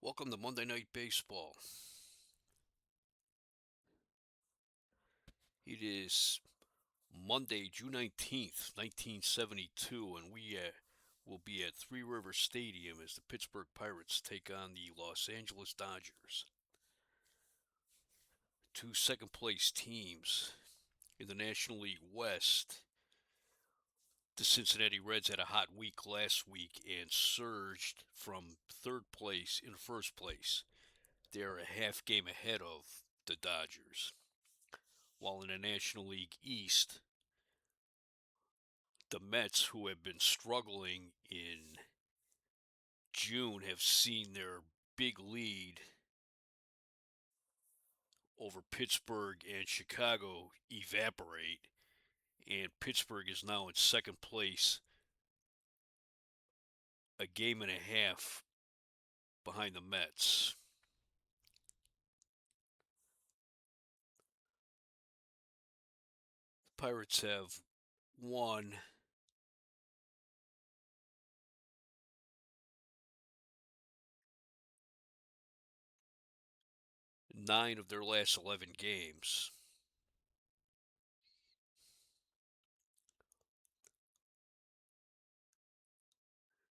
Welcome to Monday Night Baseball. It is Monday, June 19th, 1972, and we will be at Three Rivers Stadium as the Pittsburgh Pirates take on the Los Angeles Dodgers. Two second place teams in the National League West. The Cincinnati Reds had a hot week last week and surged from third place in first place. They're a half game ahead of the Dodgers. While in the National League East, the Mets, who have been struggling in June, have seen their big lead over Pittsburgh and Chicago evaporate, and Pittsburgh is now in second place, a game and a half behind the Mets. The Pirates have won 9 of their last 11 games.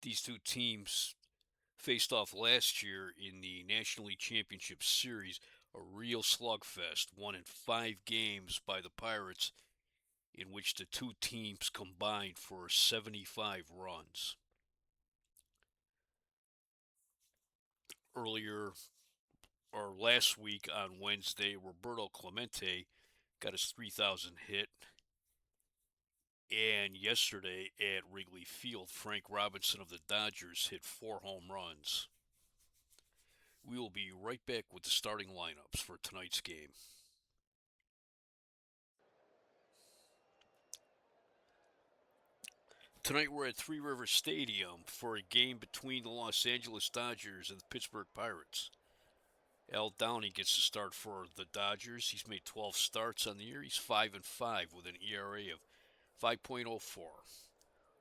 These two teams faced off last year in the National League Championship Series, a real slugfest, won in 5 games by the Pirates, in which the two teams combined for 75 runs. Earlier, or last week on Wednesday, Roberto Clemente got his 3,000th hit. And yesterday at Wrigley Field, Frank Robinson of the Dodgers hit 4 home runs. We will be right back with the starting lineups for tonight's game. Tonight we're at Three Rivers Stadium for a game between the Los Angeles Dodgers and the Pittsburgh Pirates. Al Downey gets to start for the Dodgers. He's made 12 starts on the year. He's 5-5 with an ERA of 5.04.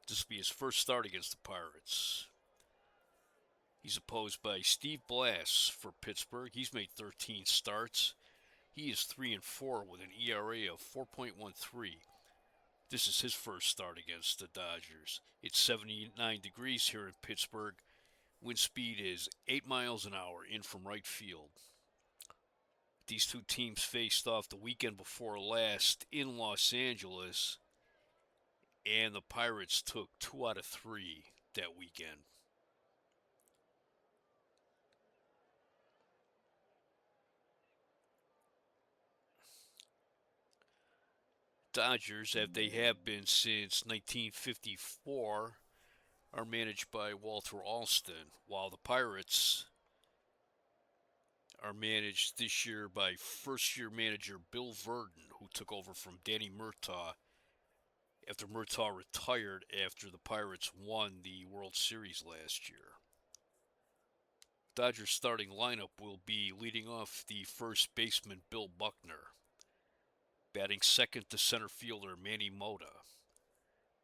This will be his first start against the Pirates. He's opposed by Steve Blass for Pittsburgh. He's made 13 starts. He is 3-4 with an ERA of 4.13. This is his first start against the Dodgers. It's 79 degrees here in Pittsburgh. Wind speed is 8 miles an hour in from right field. These two teams faced off the weekend before last in Los Angeles, and the Pirates took 2 out of 3 that weekend. Dodgers, as they have been since 1954, are managed by Walter Alston, while the Pirates are managed this year by first-year manager Bill Verdon, who took over from Danny Murtaugh after Murtaugh retired after the Pirates won the World Series last year. Dodgers starting lineup will be leading off the first baseman Bill Buckner, batting second to center fielder Manny Mota,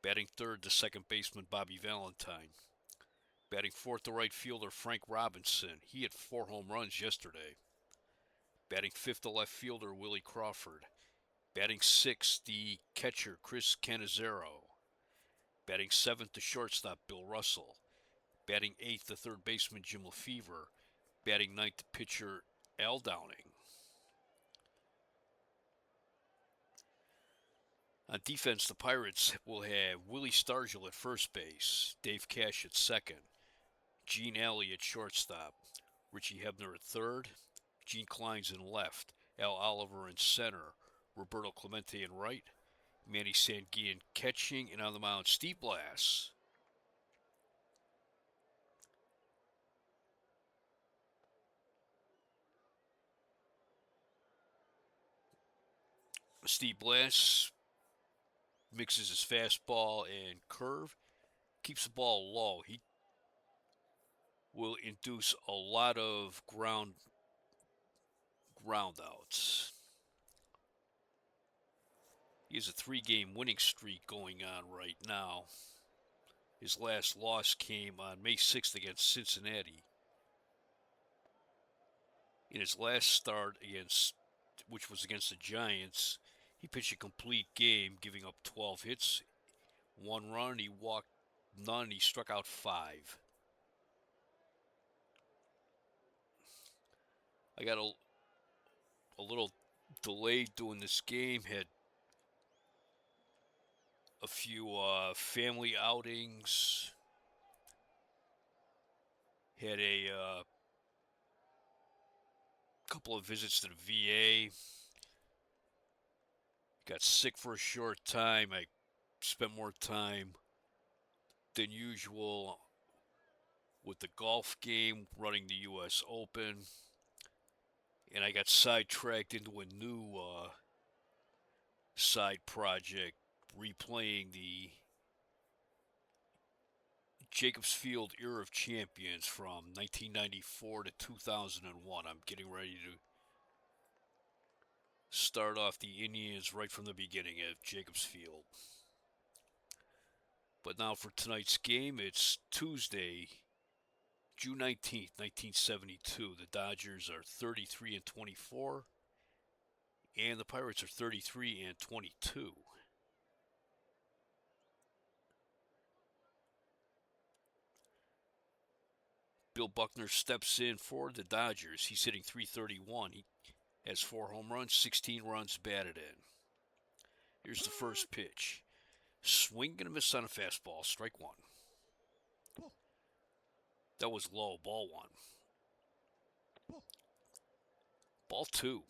batting third to second baseman Bobby Valentine, batting fourth to right fielder Frank Robinson. He hit 4 home runs yesterday. Batting fifth to left fielder Willie Crawford. Batting sixth, the catcher Chris Cannizzaro. Batting seventh to shortstop Bill Russell. Batting eighth to third baseman Jim Lefevre. Batting ninth to pitcher Al Downing. On defense, the Pirates will have Willie Stargell at first base, Dave Cash at second, Gene Alley at shortstop, Richie Hebner at third, Gene Kleins in left, Al Oliver in center, Roberto Clemente in right, Manny Sanguillen catching, and on the mound, Steve Blass. Steve Blass mixes his fastball and curve, keeps the ball low. He will induce a lot of ground outs. He has a 3-game winning streak going on right now. His last loss came on May 6th against Cincinnati. In his last start which was against the Giants, he pitched a complete game, giving up 12 hits, 1 run. He walked none. He struck out 5. I got a little delayed doing this game. Had a few family outings. Had a couple of visits to the VA. Got sick for a short time. I spent more time than usual with the golf game, running the U.S. Open. And I got sidetracked into a new side project, replaying the Jacobs Field Era of Champions from 1994 to 2001. I'm getting ready to start off the Indians right from the beginning at Jacobs Field. But now for tonight's game, it's Tuesday, June 19th, 1972. The Dodgers are 33-24, and the Pirates are 33-22. Bill Buckner steps in for the Dodgers. He's hitting .331. He has 4 home runs, 16 runs batted in. Here's the first pitch. Swing and a miss on a fastball. Strike 1. That was low. Ball 1. Ball 2.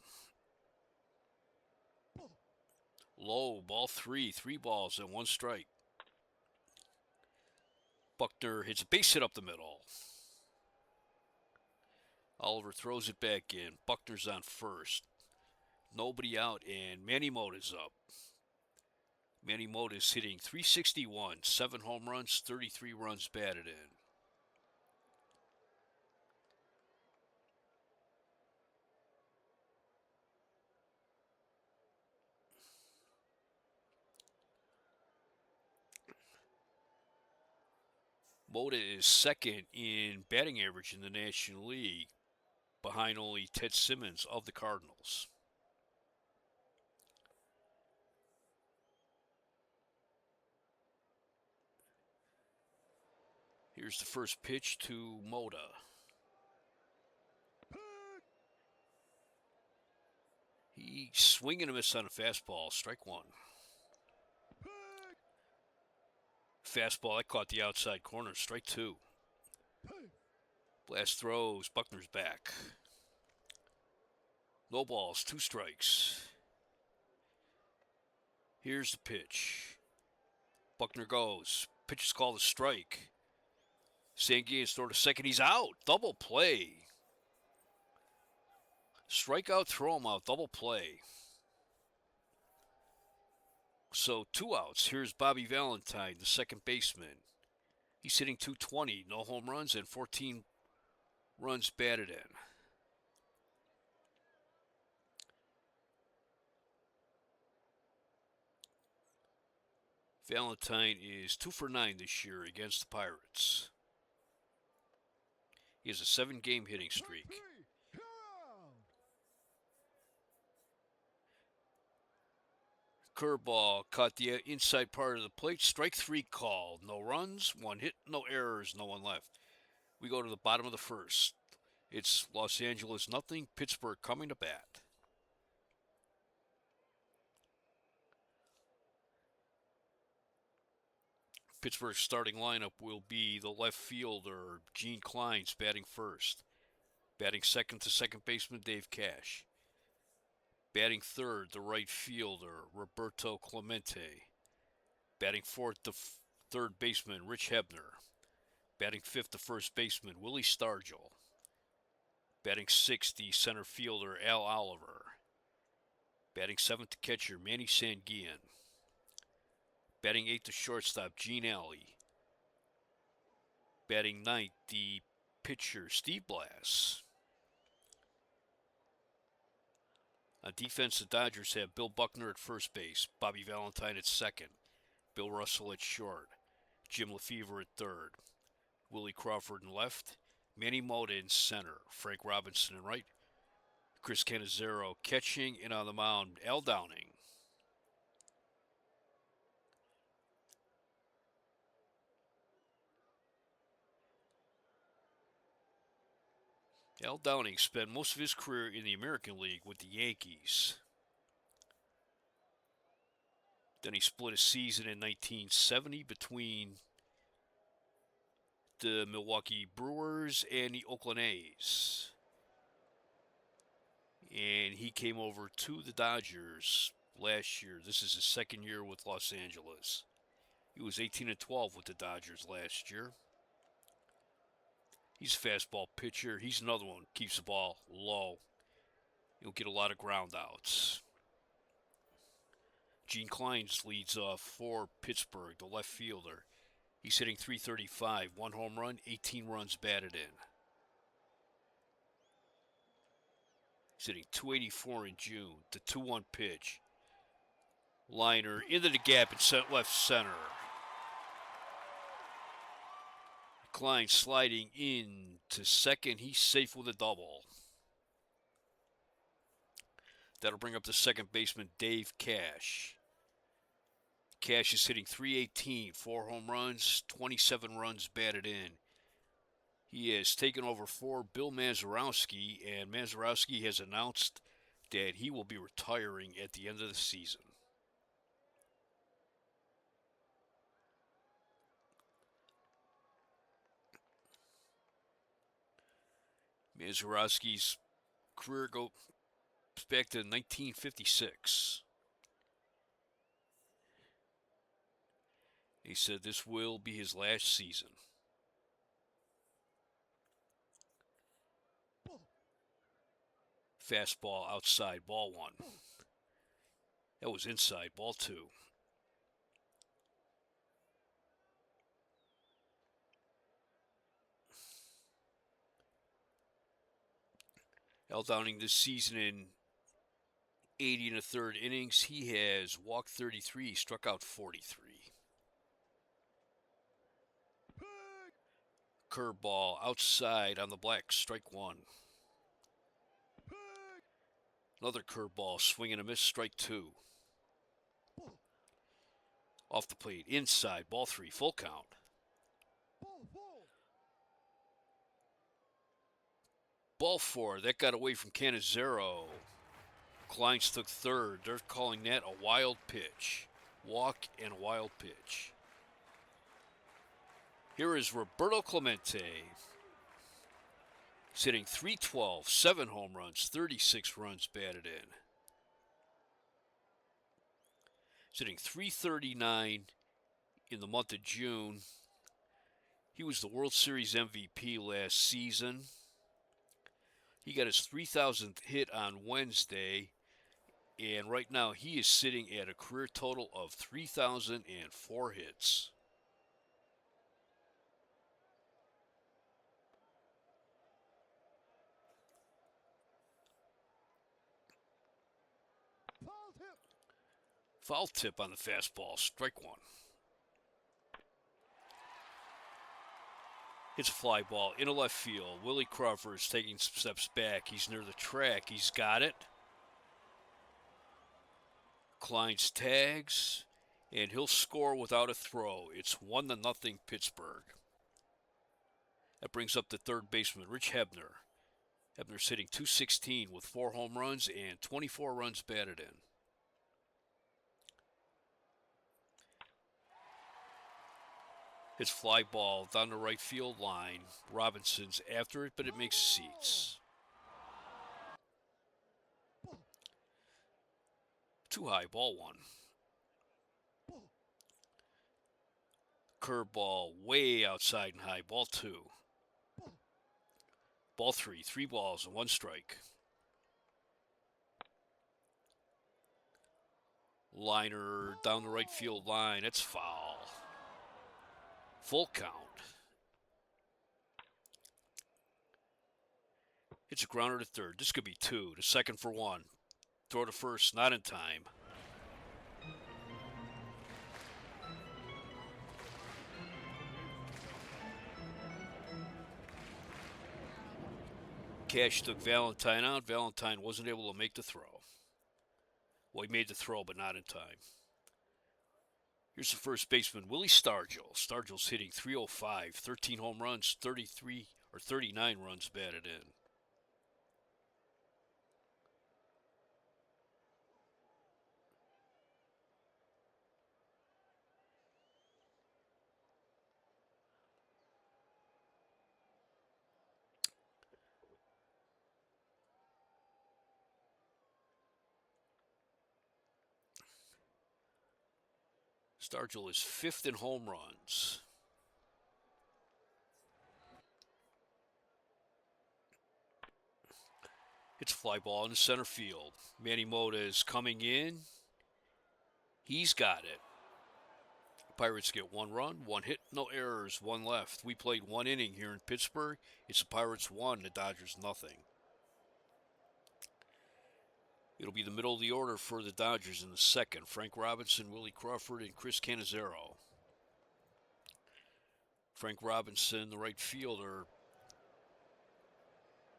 Low. Ball 3. 3 balls and 1 strike. Buckner hits a base hit up the middle. Oliver throws it back in. Buckner's on first. Nobody out, and Manny Mota's up. Manny Mota's hitting .361, 7 home runs, 33 runs batted in. Mota is second in batting average in the National League, behind only Ted Simmons of the Cardinals. Here's the first pitch to Mota. He swinging a miss on a fastball. Strike 1. Fastball, that caught the outside corner. Strike 2. Blast throws. Buckner's back. No balls, 2 strikes. Here's the pitch. Buckner goes. Pitch is called a strike. Sanguine's throw to second. He's out. Double play. Strikeout, throw him out. Double play. So 2 outs. Here's Bobby Valentine, the second baseman. He's hitting .220. No home runs and 14 runs batted in. Valentine is 2 for 9 this year against the Pirates. He has a 7-game hitting streak. Curveball caught the inside part of the plate. Strike 3 call. No runs, 1 hit, no errors, no one left. We go to the bottom of the first. It's Los Angeles nothing, Pittsburgh coming to bat. Pittsburgh's starting lineup will be the left fielder, Gene Kleins, batting first. Batting second to second baseman, Dave Cash. Batting third, the right fielder, Roberto Clemente. Batting fourth, the third baseman, Rich Hebner. Batting fifth, the first baseman, Willie Stargell. Batting sixth, the center fielder, Al Oliver. Batting seventh, the catcher, Manny Sanguine. Batting eighth, the shortstop, Gene Alley. Batting ninth, the pitcher, Steve Blass. On defense, the Dodgers have Bill Buckner at first base, Bobby Valentine at second, Bill Russell at short, Jim Lefevre at third, Willie Crawford in left, Manny Mota in center, Frank Robinson in right, Chris Cannizzaro catching, and on the mound, Al Downing. Al Downing spent most of his career in the American League with the Yankees. Then he split a season in 1970 between the Milwaukee Brewers and the Oakland A's. And he came over to the Dodgers last year. This is his second year with Los Angeles. He was 18-12 with the Dodgers last year. He's a fastball pitcher. He's another one. Keeps the ball low. He'll get a lot of ground outs. Gene Kleins leads off for Pittsburgh, the left fielder. He's hitting .335, 1 home run, 18 runs batted in. He's hitting .284 in June. The 2-1 pitch. Liner into the gap in left center. Klein sliding in to second. He's safe with a double. That'll bring up the second baseman, Dave Cash. Cash is hitting .318, 4 home runs, 27 runs batted in. He has taken over for Bill Mazeroski, and Mazeroski has announced that he will be retiring at the end of the season. Mazeroski's career goes back to 1956. He said this will be his last season. Fastball outside, ball 1. That was inside, ball 2. Al Downing this season in 80 1/3 innings. He has walked 33, struck out 43. Curveball outside on the black, strike 1. Another curveball, swing and a miss, strike 2. Off the plate, inside, ball 3, full count. Ball 4, that got away from Cannizzaro. Kleins took third. They're calling that a wild pitch. Walk and a wild pitch. Here is Roberto Clemente. He's hitting .312, 7 home runs, 36 runs batted in. He's hitting .339 in the month of June. He was the World Series MVP last season. He got his 3,000th hit on Wednesday, and right now he is sitting at a career total of 3,004 hits. Foul tip on the fastball, strike 1. It's a fly ball into left field. Willie Crawford is taking some steps back. He's near the track. He's got it. Kleins tags, and he'll score without a throw. It's 1-0 Pittsburgh. That brings up the third baseman, Rich Hebner. Hebner's hitting .216 with 4 home runs and 24 runs batted in. It's fly ball down the right field line. Robinson's after it, but it makes seats. Too high, ball 1. Curveball way outside and high, ball 2. Ball 3, 3 balls and 1 strike. Liner down the right field line, it's foul. Full count. It's a grounder to third. This could be 2. To second for 1. Throw to first, not in time. Cash took Valentine out. Valentine wasn't able to make the throw. Well, he made the throw, but not in time. Here's the first baseman, Willie Stargell. Stargell's hitting .305, 13 home runs, 39 runs batted in. Stargell is 5th in home runs. It's a fly ball in the center field. Manny Mota is coming in. He's got it. Pirates get 1 run, 1 hit, no errors, 1 left. We played 1 inning here in Pittsburgh. It's the Pirates 1, the Dodgers nothing. It'll be the middle of the order for the Dodgers in the second. Frank Robinson, Willie Crawford, and Chris Cannizzaro. Frank Robinson, the right fielder,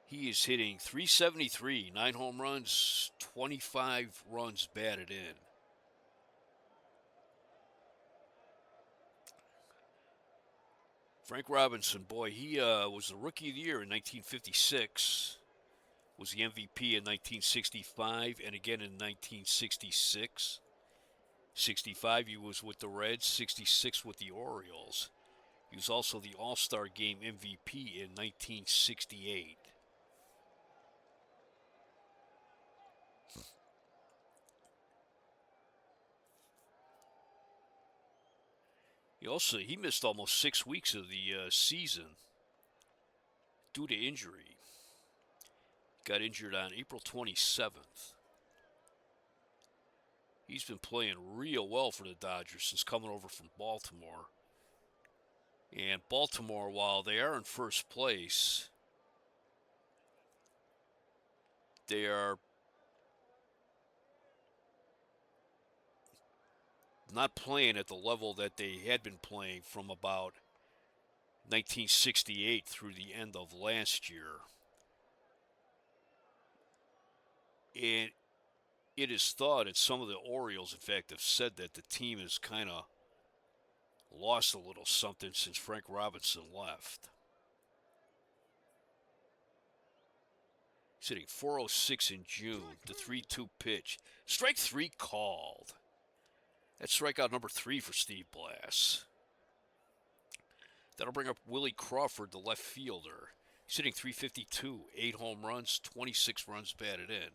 he is hitting .373, 9 home runs, 25 runs batted in. Frank Robinson, boy, he was the Rookie of the Year in 1956. Was the MVP in 1965 and again in 1966. 65, he was with the Reds. 66 with the Orioles. He was also the All-Star Game MVP in 1968. He missed almost 6 weeks of the season due to injury. Got injured on April 27th. He's been playing real well for the Dodgers since coming over from Baltimore. And Baltimore, while they are in first place, they are not playing at the level that they had been playing from about 1968 through the end of last year. And it is thought, and some of the Orioles, in fact, have said that the team has kind of lost a little something since Frank Robinson left. He's hitting .406 in June, the 3-2 pitch. Strike 3 called. That's strikeout number 3 for Steve Blass. That'll bring up Willie Crawford, the left fielder. He's hitting .352, 8 home runs, 26 runs batted in.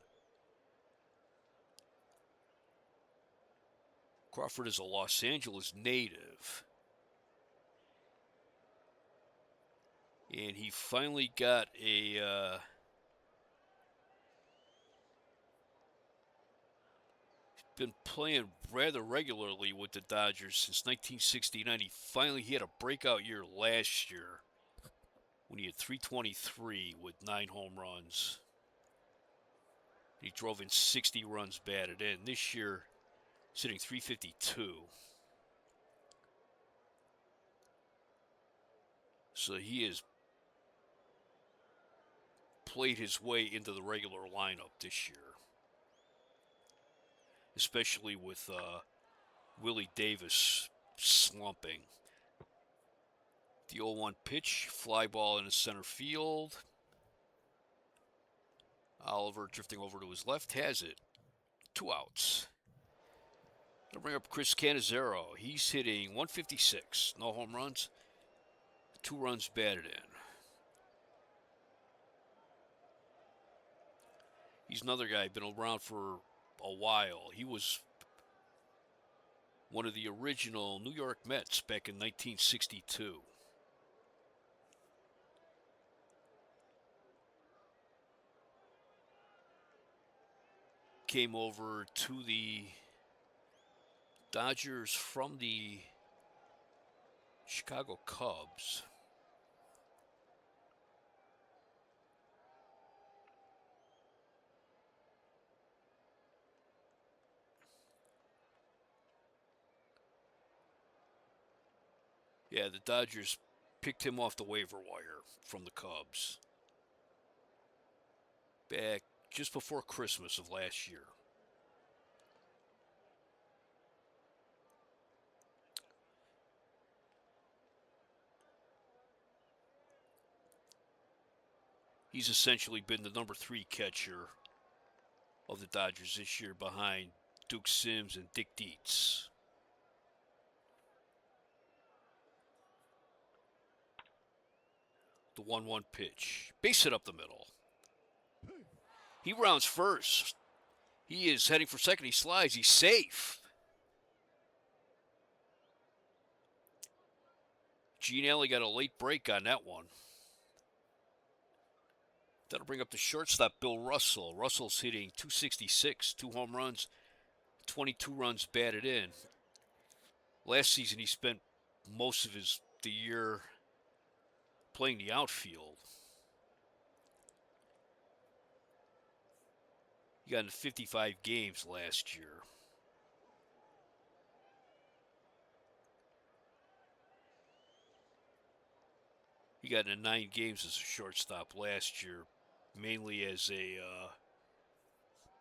Crawford is a Los Angeles native. And he finally got been playing rather regularly with the Dodgers since 1969. He had a breakout year last year when he had .323 with 9 home runs. He drove in 60 runs batted in. This year, sitting .352. So he has played his way into the regular lineup this year, especially with Willie Davis slumping. The 0-1 pitch, fly ball in the center field. Oliver drifting over to his left, has it. 2 outs. I'll bring up Chris Cannizzaro. He's hitting .156, no home runs, 2 runs batted in. He's another guy, been around for a while. He was one of the original New York Mets back in 1962. Came over to the Dodgers from the Chicago Cubs. Yeah, the Dodgers picked him off the waiver wire from the Cubs. back just before Christmas of last year. He's essentially been the number 3 catcher of the Dodgers this year behind Duke Sims and Dick Dietz. The 1-1 pitch. Base hit up the middle. He rounds first. He is heading for second. He slides. He's safe. Gene Alley got a late break on that one. That'll bring up the shortstop, Bill Russell. Russell's hitting .266, 2 home runs, 22 runs batted in. Last season, he spent most of the year playing the outfield. He got into 55 games last year. He got into 9 games as a shortstop last year, mainly as a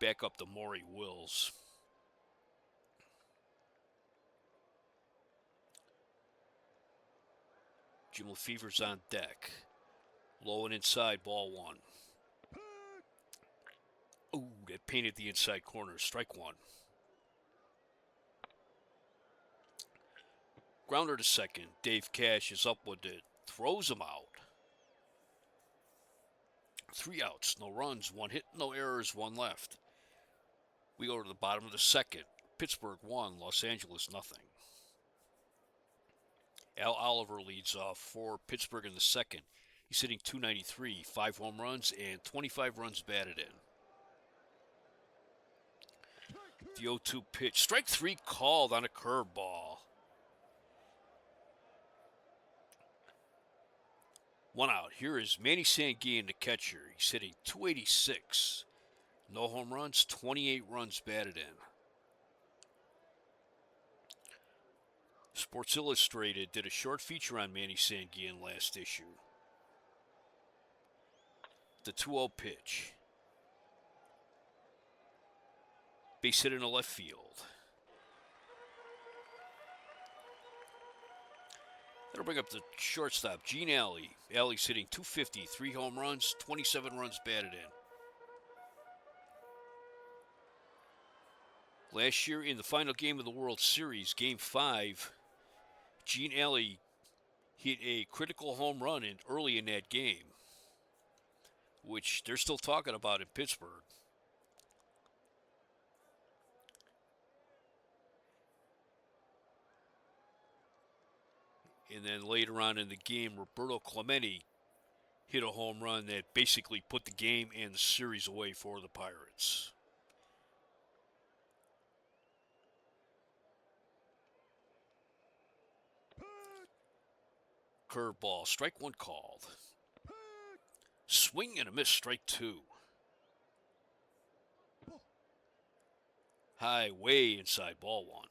backup to Maury Wills. Jim Lefevre's on deck. Low and inside, ball 1. Ooh, that painted the inside corner. Strike 1. Grounder to second. Dave Cash is up with it. Throws him out. 3 outs, no runs, 1 hit, no errors, 1 left. We go to the bottom of the second. Pittsburgh 1, Los Angeles nothing. Al Oliver leads off for Pittsburgh in the second. He's hitting .293, 5 home runs, and 25 runs batted in. The 0-2 pitch. Strike 3 called on a curveball. 1 out. Here is Manny Sanguillen, the catcher. He's hitting .286. No home runs, 28 runs batted in. Sports Illustrated did a short feature on Manny Sanguillen last issue. The 2-0 pitch. Base hit in the left field. That'll bring up the shortstop, Gene Alley. Alley's hitting .250, 3 home runs, 27 runs batted in. Last year in the final game of the World Series, Game 5, Gene Alley hit a critical home run early in that game, which they're still talking about in Pittsburgh. And then later on in the game, Roberto Clemente hit a home run that basically put the game and the series away for the Pirates. Curveball, strike 1 called. Swing and a miss, strike 2. High, way inside, ball 1.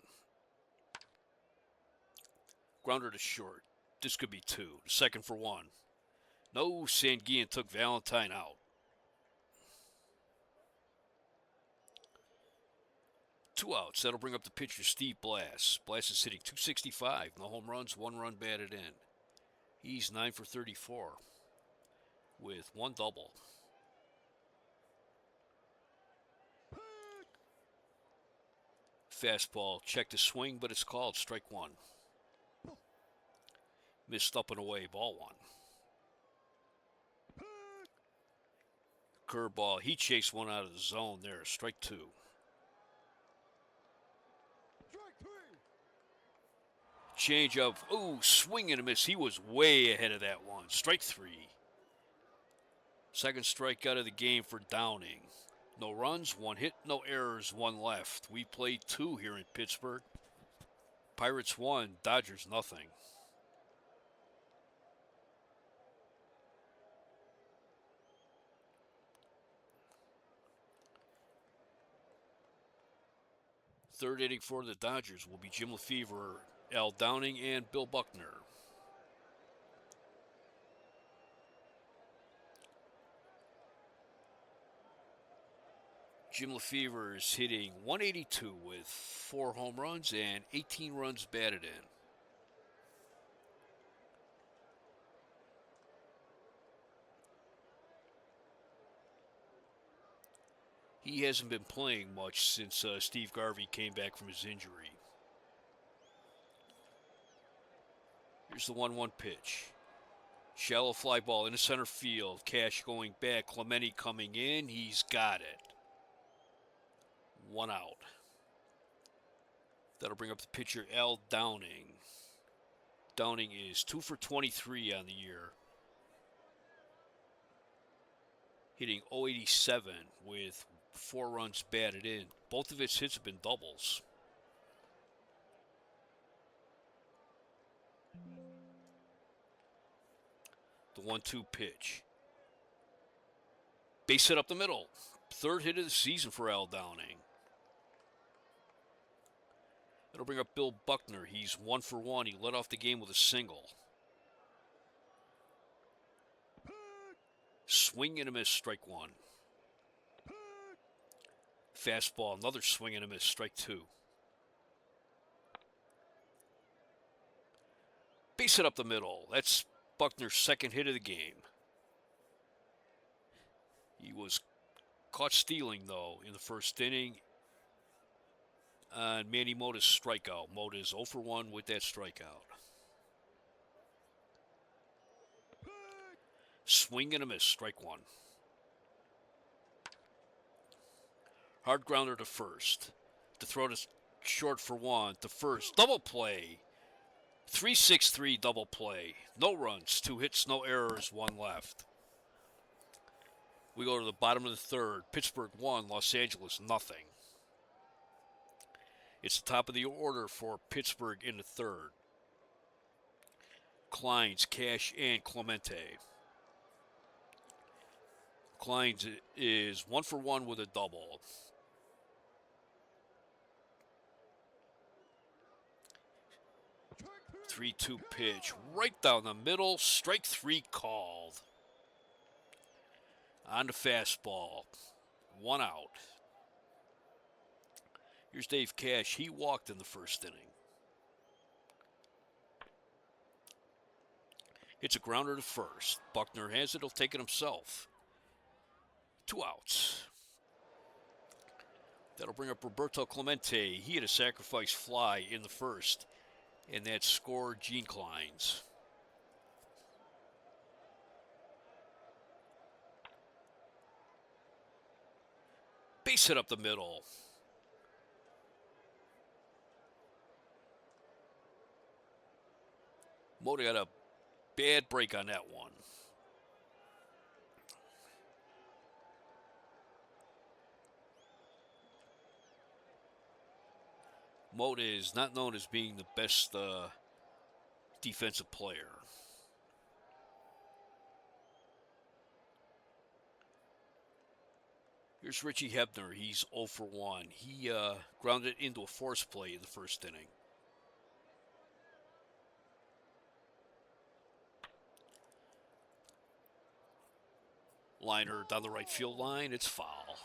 Grounder to short. This could be 2. Second for 1. No, Sanguillen took Valentine out. Two outs. That'll bring up the pitcher, Steve Blass. Blass is hitting .265. No home runs, 1 run batted in. He's 9 for 34 with 1 double. Fastball, check to swing, but it's called strike 1. Missed up and away, ball 1. Curveball, he chased one out of the zone there, strike 2. Change up, ooh, swing and a miss. He was way ahead of that one, strike 3. Second strikeout of the game for Downing. No runs, 1 hit, no errors, 1 left. We played 2 here in Pittsburgh. Pirates 1, Dodgers nothing. Third inning for the Dodgers will be Jim Lefevre, Al Downing, and Bill Buckner. Jim Lefevre is hitting .182 with 4 home runs and 18 runs batted in. He hasn't been playing much since Steve Garvey came back from his injury. Here's the 1-1 pitch. Shallow fly ball into center field. Cash going back. Clemente coming in. He's got it. 1 out. That'll bring up the pitcher, Al Downing. Downing is 2 for 23 on the year. Hitting .087 with 4 runs batted in. Both of his hits have been doubles. The 1-2 pitch. Base hit up the middle. 3rd hit of the season for Al Downing. That'll bring up Bill Buckner. He's 1 for 1. He led off the game with a single. Swing and a miss, strike 1. Fastball, another swing and a miss, strike 2. Base hit up the middle. That's Buckner's 2nd hit of the game. He was caught stealing, though, in the 1st inning on Manny Mota's strikeout. Mota is 0 for 1 with that strikeout. Swing and a miss, strike 1. Hard grounder to first. To throw to short for 1. To first. Double play. 3-6-3 double play. No runs, 2 hits, no errors, 1 left. We go to the bottom of the 3rd. Pittsburgh 1, Los Angeles nothing. It's the top of the order for Pittsburgh in the 3rd. Kleins, Cash, and Clemente. Kleins is 1 for 1 with a double. The 3-2 pitch, right down the middle, strike 3 called. On the fastball, 1 out. Here's Dave Cash. He walked in the 1st inning. Hits a grounder to first. Buckner has it. He'll take it himself. 2 outs. That'll bring up Roberto Clemente. He had a sacrifice fly in the 1st. And that scored Gene Kleins. Base hit up the middle. Mota got a bad break on that one. Mota is not known as being the best defensive player. Here's Richie Hebner. He's 0 for 1. He grounded into a force play in the 1st inning. Liner down the right field line. It's foul.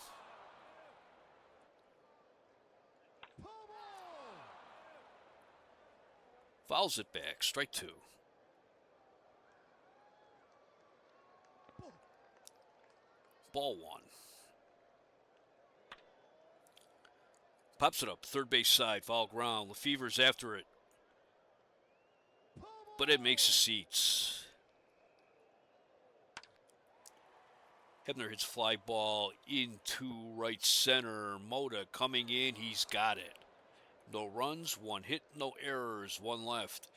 Fouls it back. Strike 2. Ball 1. Pops it up. 3rd base side. Foul ground. Lefevre's after it. But it makes the seats. Hebner hits fly ball into right center. Mota coming in. He's got it. No runs, 1 hit, no errors, 1 left.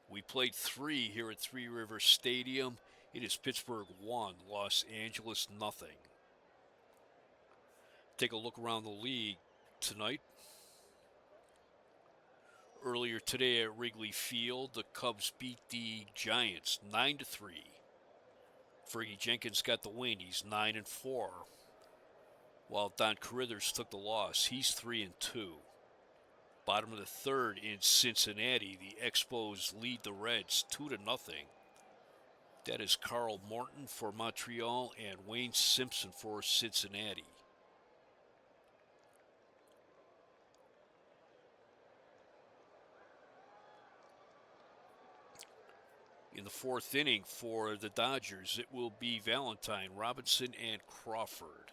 We played 3 here at Three Rivers Stadium. It is Pittsburgh 1, Los Angeles nothing. Take a look around the league tonight. Earlier today at Wrigley Field, the Cubs beat the Giants 9-3. Fergie Jenkins got the win. He's 9-4. While Don Carruthers took the loss. He's 3-2. Bottom of the 3rd in Cincinnati, the Expos lead the Reds 2-0. That is Carl Morton for Montreal and Wayne Simpson for Cincinnati. In the fourth inning for the Dodgers, it will be Valentine, Robinson, and Crawford.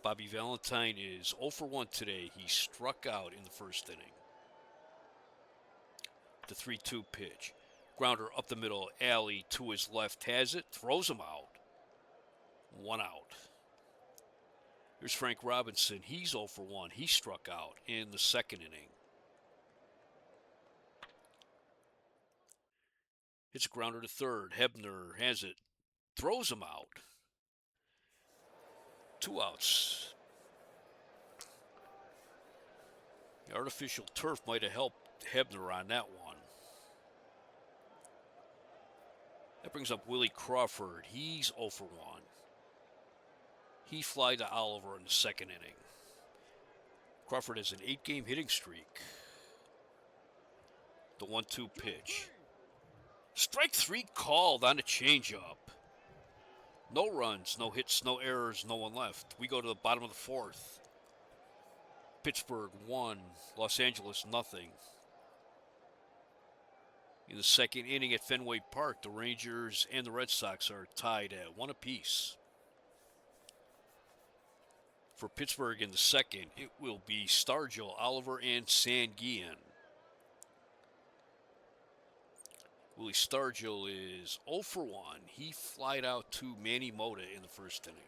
Bobby Valentine is 0 for 1 today. He struck out in the first inning. The 3-2 pitch. Grounder up the middle, alley to his left, has it, throws him out. 1 out. Here's Frank Robinson. He's 0 for 1. He struck out in the second inning. Hits a grounder to third. Hebner has it, throws him out. 2 outs. The artificial turf might have helped Hebner on that one. That brings up Willie Crawford. He's 0 for 1. He flied to Oliver in the second inning. Crawford has an 8-game hitting streak. The 1-2 pitch. Strike 3 called on a changeup. No runs, no hits, no errors, no one left. We go to the bottom of the fourth. Pittsburgh 1, Los Angeles nothing. In the second inning at Fenway Park, the Rangers and the Red Sox are tied at 1 apiece. For Pittsburgh in the second, it will be Stargell, Oliver, and Sanguillen. Willie Stargell is 0 for 1. He flied out to Manny Mota in the first inning.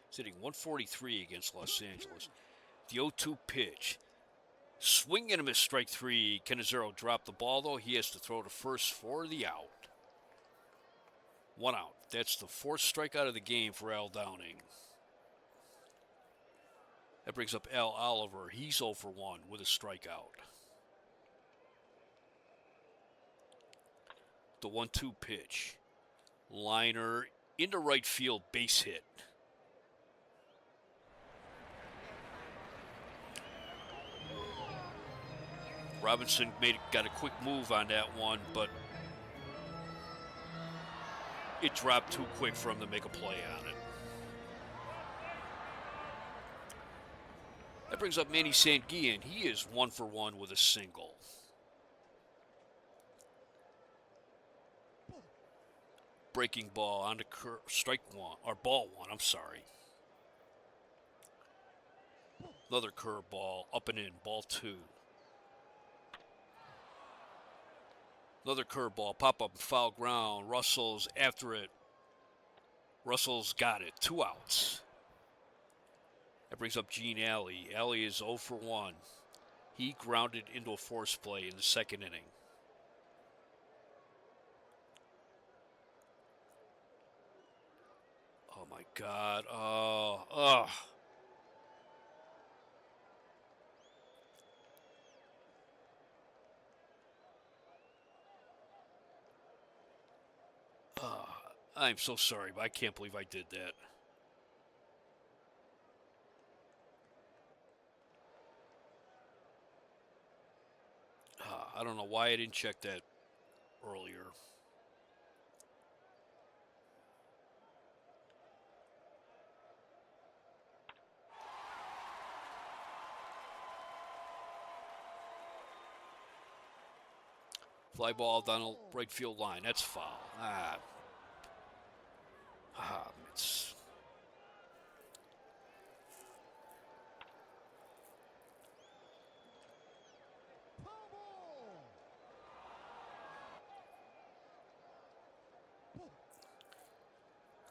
He's hitting 143 against Los Angeles. The 0-2 pitch. Swing and a miss, strike 3. Cannizzaro dropped the ball, though. He has to throw to first for the out. 1 out. That's the 4th strikeout of the game for Al Downing. That brings up Al Oliver. He's 0 for 1 with a strikeout. The 1-2 pitch. Liner into right field, base hit. Robinson got a quick move on that one, but it dropped too quick for him to make a play on it. That brings up Manny Sanguillen. He is 1 for 1 with a single. Breaking ball on the strike 1, or ball 1, I'm sorry. Another curveball, up and in, ball 2. Another curveball, pop up, foul ground. Russell's after it. Russell's got it. 2 outs. That brings up Gene Alley. Alley is 0 for 1. He grounded into a force play in the second inning. Oh my God. I'm so sorry, but I can't believe I did that. I don't know why I didn't check that earlier. Fly ball down the right field line. That's foul. It's...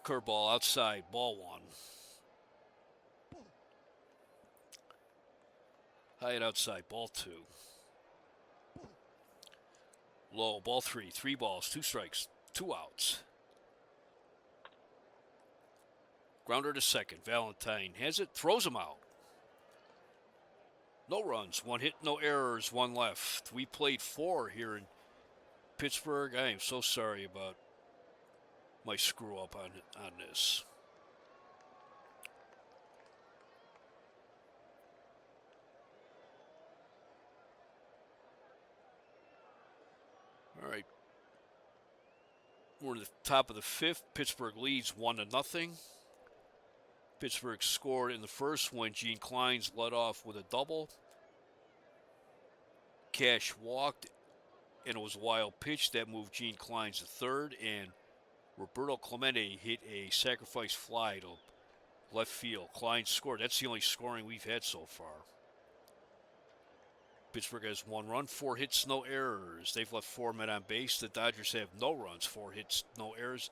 Curveball outside, ball 1. High and outside, ball 2. Low, ball 3. 3 balls, 2 strikes, 2 outs. Grounder to second. Valentine has it, throws him out. No runs, 1 hit, no errors, 1 left. We played 4 here in Pittsburgh. I am so sorry about my screw up on this. All right. We're at the top of the 5th. Pittsburgh leads 1-0. Pittsburgh scored in the first when Gene Clines led off with a double. Cash walked and it was a wild pitch that moved Gene Kleins to third, and Roberto Clemente hit a sacrifice fly to left field. Kleins scored. That's the only scoring we've had so far. Pittsburgh has 1 run, 4 hits, no errors. They've left 4 men on base. The Dodgers have no runs, 4 hits, no errors.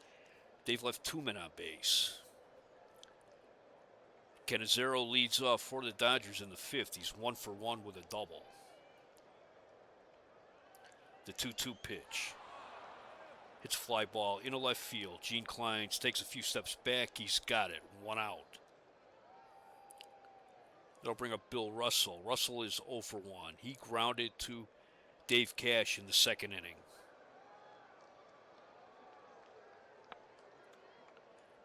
They've left 2 men on base. Cannizzaro leads off for the Dodgers in the 5th. He's 1 for 1 with a double. The 2-2 pitch. It's fly ball into left field. Gene Kleins takes a few steps back. He's got it. 1 out. That'll bring up Bill Russell. Russell is 0 for 1. He grounded to Dave Cash in the 2nd inning.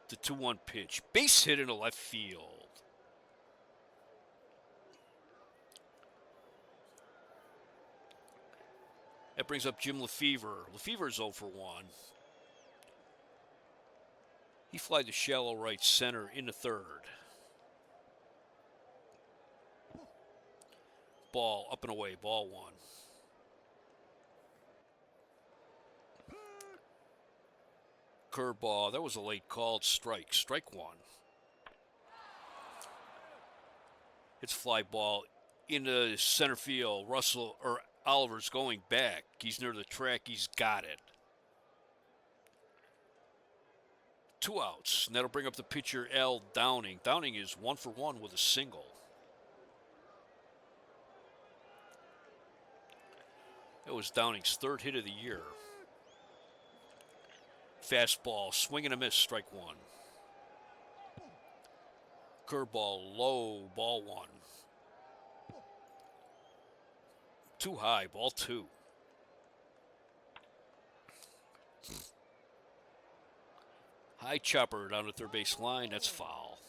The 2-1 pitch. Base hit into left field. That brings up Jim Lefevre. Lefevre's 0 for 1. He flied to shallow right center in the 3rd. Ball up and away, ball 1. Curveball, that was a late called strike. Strike 1. It's fly ball into center field. Oliver's going back. He's near the track. He's got it. 2 outs. And that'll bring up the pitcher, Al Downing. Downing is 1 for 1 with a single. That was Downing's 3rd hit of the year. Fastball, swing and a miss, strike 1. Curveball, low, ball 1. Too high, ball 2. High chopper down the third base line, that's foul.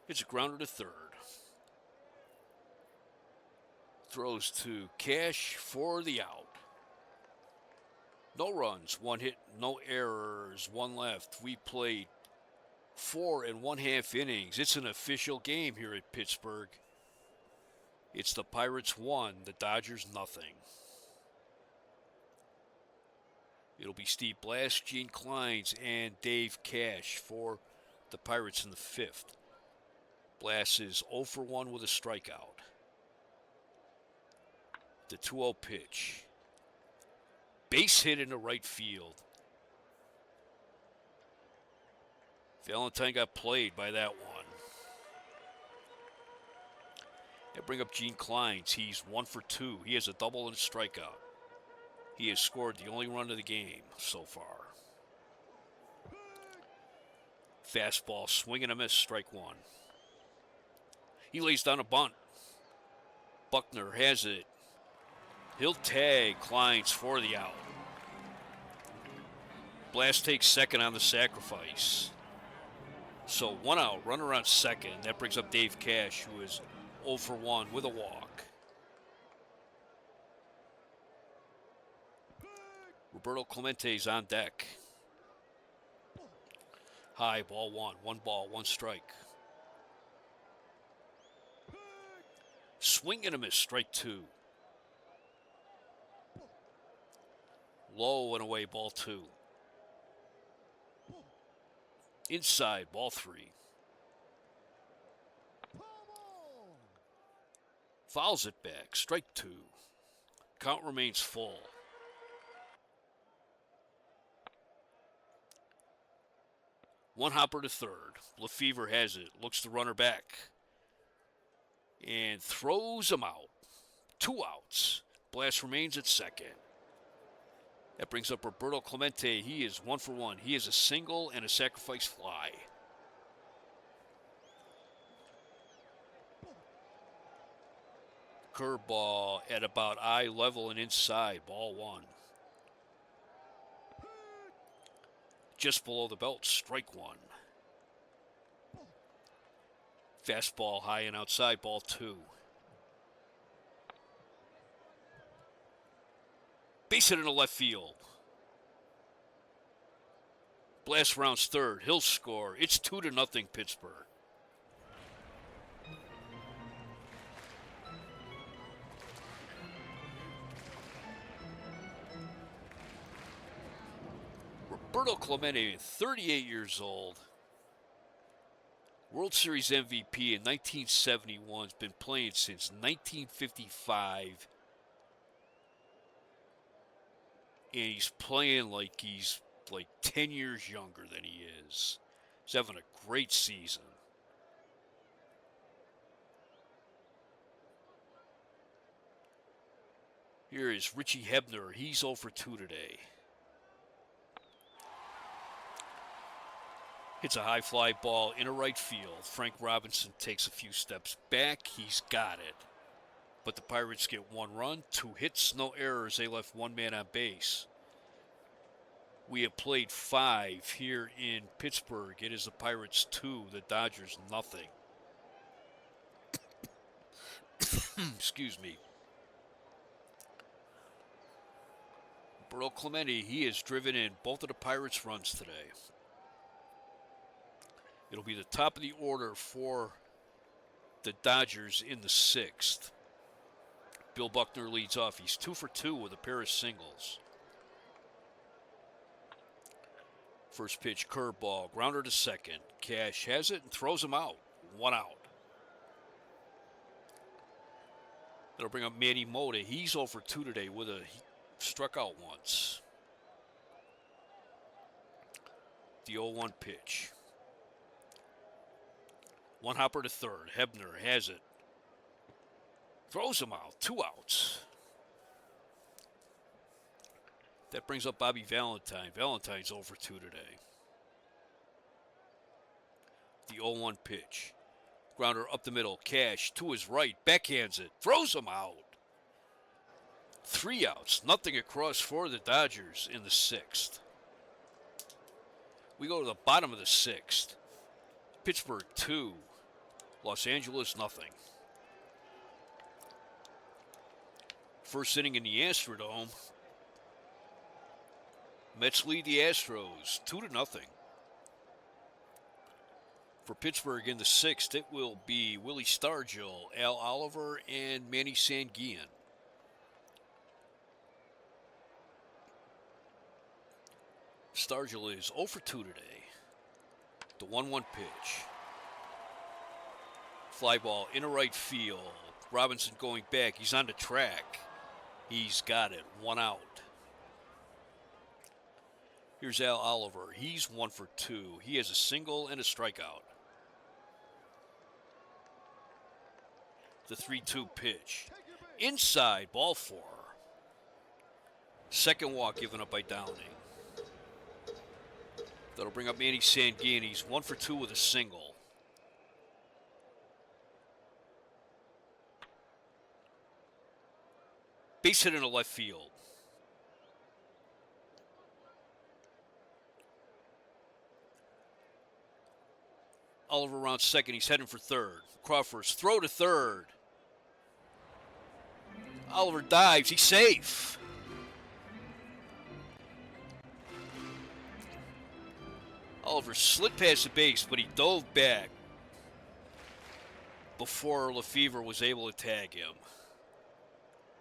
It's a grounder to third. Throws to Cash for the out. No runs, 1 hit, no errors, 1 left. We played 4 1/2 innings. It's an official game here at Pittsburgh. It's the Pirates 1, the Dodgers nothing. It'll be Steve Blass, Gene Kleins, and Dave Cash for the Pirates in the 5th. Blass is 0 for 1 with a strikeout. The 2-0 pitch. Base hit into right field. Valentine got played by that one. They bring up Gene Kleins. He's 1 for 2. He has a double and a strikeout. He has scored the only run of the game so far. Fastball, swing and a miss, strike 1. He lays down a bunt. Buckner has it. He'll tag Kleins for the out. Blast takes second on the sacrifice. So 1 out, runner on second. That brings up Dave Cash, who is 0 for 1 with a walk. Roberto Clemente's on deck. High, ball 1. 1 ball, 1 strike. Swing and a miss, strike 2. Low and away, ball 2. Inside, ball 3. Fouls it back, strike 2. Count remains full. One hopper to third. Lefevre has it, looks the runner back, and throws him out. 2 outs. Blast remains at second. That brings up Roberto Clemente. He is 1 for 1. He has a single and a sacrifice fly. Curveball at about eye level and inside. Ball 1. Just below the belt, strike 1. Fastball high and outside, ball 2. Base hit into left field. Blast rounds third. He'll score. It's 2-0 Pittsburgh. Roberto Clemente, 38 years old. World Series MVP in 1971. Has been playing since 1955. And he's playing like he's like 10 years younger than he is. He's having a great season. Here is Richie Hebner. He's 0 for 2 today. Hits a high fly ball into right field. Frank Robinson takes a few steps back. He's got it. But the Pirates get 1 run, 2 hits, no errors. They left 1 man on base. We have played 5 here in Pittsburgh. It is the Pirates 2, the Dodgers nothing. Excuse me. Roberto Clemente, he has driven in both of the Pirates' runs today. It'll be the top of the order for the Dodgers in the 6th. Bill Buckner leads off. He's 2 for 2 with a pair of singles. First pitch, curveball, grounder to second. Cash has it and throws him out. 1 out. That'll bring up Manny Mota. He's 0 for 2 today with he struck out once. The 0-1 pitch. 1 hopper to third. Hebner has it. Throws him out. 2 outs. That brings up Bobby Valentine. Valentine's 0 for 2 today. The 0-1 pitch. Grounder up the middle. Cash to his right. Backhands it. Throws him out. 3 outs. Nothing across for the Dodgers in the 6th. We go to the bottom of the 6th. Pittsburgh 2. Los Angeles nothing. First inning in the Astrodome. Mets lead the Astros 2-0. For Pittsburgh in the 6th, it will be Willie Stargell, Al Oliver, and Manny Sanguillen. Stargell is 0 for 2 today. The 1-1 pitch. Fly ball into right field. Robinson going back. He's on the track. He's got it. 1 out. Here's Al Oliver. He's 1 for 2. He has a single and a strikeout. The 3-2 pitch. Inside, ball 4. Second walk given up by Downing. That'll bring up Manny Sanguillen. He's 1 for 2 with a single. Base hit into left field. Oliver around second. He's heading for third. Crawford's throw to third. Oliver dives. He's safe. Oliver slid past the base, but he dove back before Lefevre was able to tag him.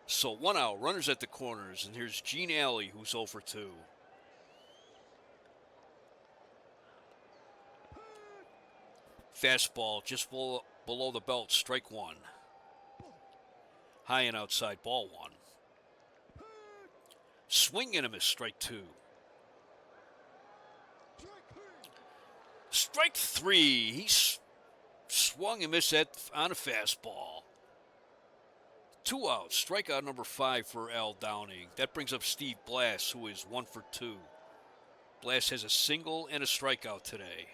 So 1 out, runners at the corners, and here's Gene Alley, who's 0 for 2. Fastball just below the belt, strike 1. High and outside, ball 1. Swing and a miss, strike 2. Strike 3. He swung and missed on a fastball. 2 outs. Strikeout number 5 for Al Downing. That brings up Steve Blass, who is 1 for 2. Blass has a single and a strikeout today.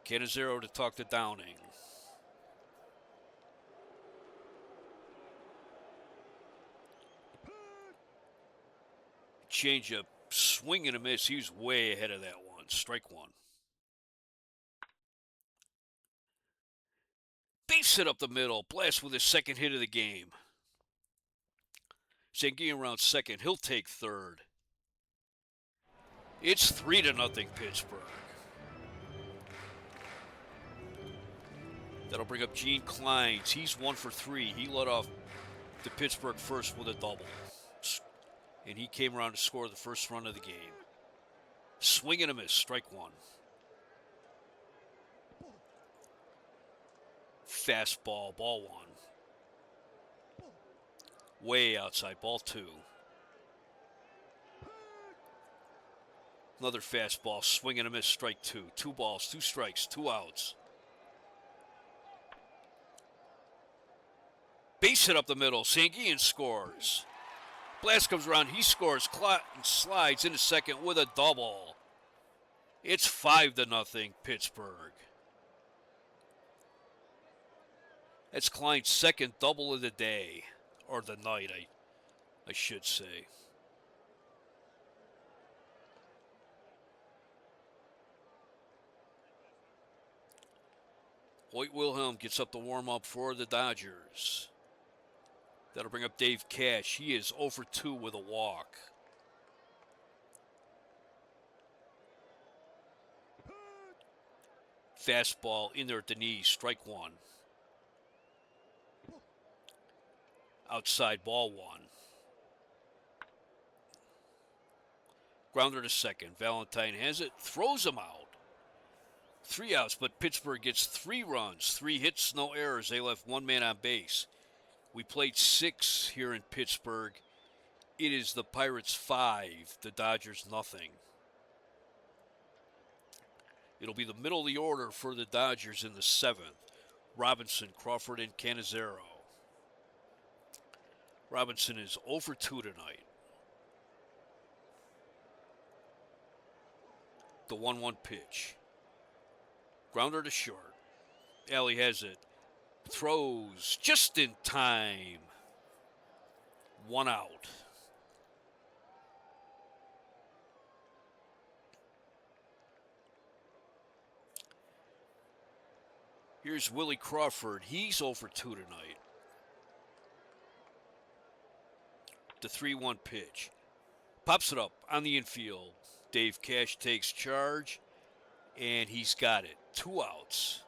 Cannizzaro to talk to Downing. Changeup, swing and a miss. He was way ahead of that one. Strike 1. Base hit up the middle. Blast with his second hit of the game. Sanguillen around second. He'll take third. It's 3-0 Pittsburgh. That'll bring up Gene Kleins. He's 1 for 3. He led off the Pittsburgh first with a double. And he came around to score the first run of the game. Swing and a miss, strike one. Fastball, ball one. Way outside, ball two. Another fastball, swing and a miss, strike two. 2 balls, 2 strikes, 2 outs. Base hit up the middle, Sanguillen scores. Blast comes around, he scores, slides into second with a double. It's 5-0 Pittsburgh. That's Klein's second double of the day, or the night, I should say. Hoyt Wilhelm gets up to warm up for the Dodgers. That'll bring up Dave Cash. He is 0 for 2 with a walk. Fastball in there at the knees, strike one. Outside, ball one. Grounder to second. Valentine has it, throws him out. 3 outs, but Pittsburgh gets 3 runs, 3 hits, no errors. They left 1 man on base. We played 6 here in Pittsburgh. It is the Pirates 5, the Dodgers nothing. It'll be the middle of the order for the Dodgers in the 7th. Robinson, Crawford, and Cannizzaro. Robinson is 0 for 2 tonight. The 1-1 pitch. Grounder to short. Alley has it. Throws just in time. 1 out. Here's Willie Crawford. He's 0 for 2 tonight. The 3-1 pitch. Pops it up on the infield. Dave Cash takes charge, and he's got it. 2 outs.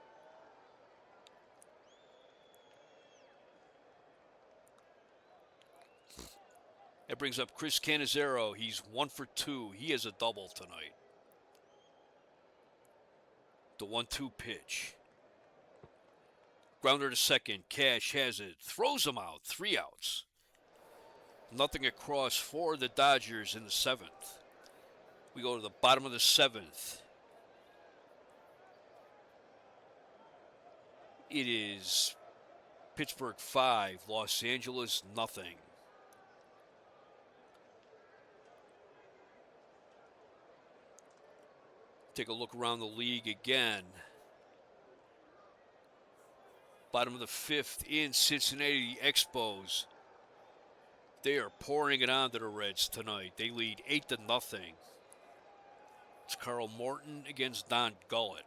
That brings up Chris Cannizzaro. He's 1 for 2. He has a double tonight. The 1-2 pitch. Grounder to second. Cash has it. Throws him out. 3 outs. Nothing across for the Dodgers in the 7th. We go to the bottom of the 7th. It is Pittsburgh 5, Los Angeles nothing. Take a look around the league again. Bottom of the 5th in Cincinnati, the Expos. They are pouring it on to the Reds tonight. They lead 8-0. It's Carl Morton against Don Gullett.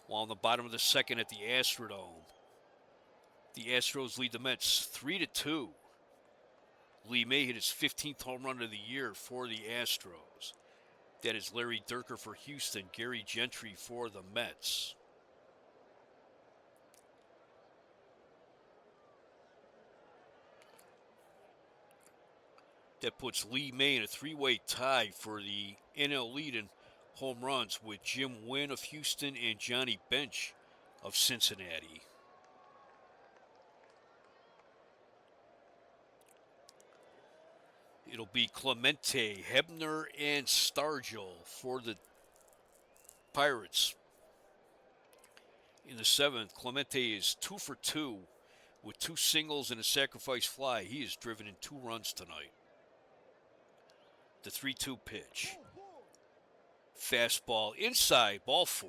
While in the bottom of the 2nd at the Astrodome, the Astros lead the Mets 3-2. Lee May hit his 15th home run of the year for the Astros. That is Larry Dierker for Houston, Gary Gentry for the Mets. That puts Lee May in a 3-way tie for the NL lead in home runs with Jim Wynn of Houston and Johnny Bench of Cincinnati. It'll be Clemente, Hebner, and Stargell for the Pirates. In the 7th, Clemente is 2 for 2 with 2 singles and a sacrifice fly. He is driven in 2 runs tonight. The 3-2 pitch. Fastball inside, ball 4.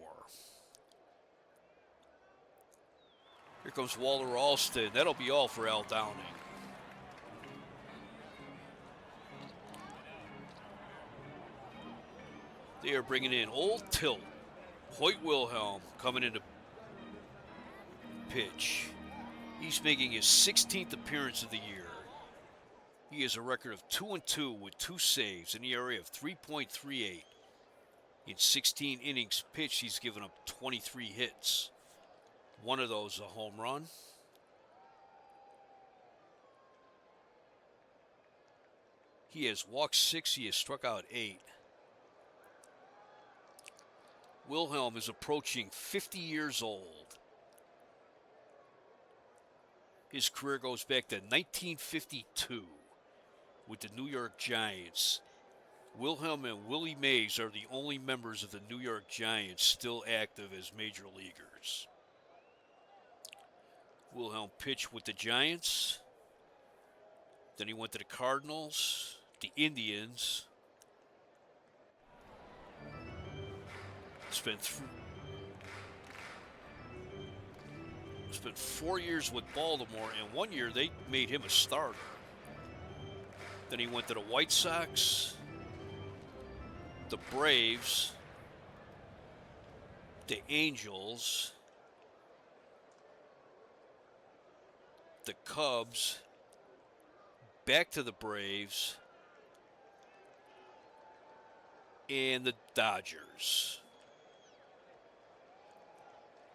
Here comes Walter Alston. That'll be all for Al Downing. They are bringing in Old Tilt. Hoyt Wilhelm coming in to pitch. He's making his 16th appearance of the year. He has a record of 2-2 with 2 saves, an ERA of 3.38. In 16 innings pitched, he's given up 23 hits. One of those a home run. He has walked 6, he has struck out 8. Wilhelm is approaching 50 years old. His career goes back to 1952 with the New York Giants. Wilhelm and Willie Mays are the only members of the New York Giants still active as major leaguers. Wilhelm pitched with the Giants. Then he went to the Cardinals, the Indians. Spent 4 years with Baltimore, and 1 year they made him a starter. Then he went to the White Sox, the Braves, the Angels, the Cubs, back to the Braves, and the Dodgers.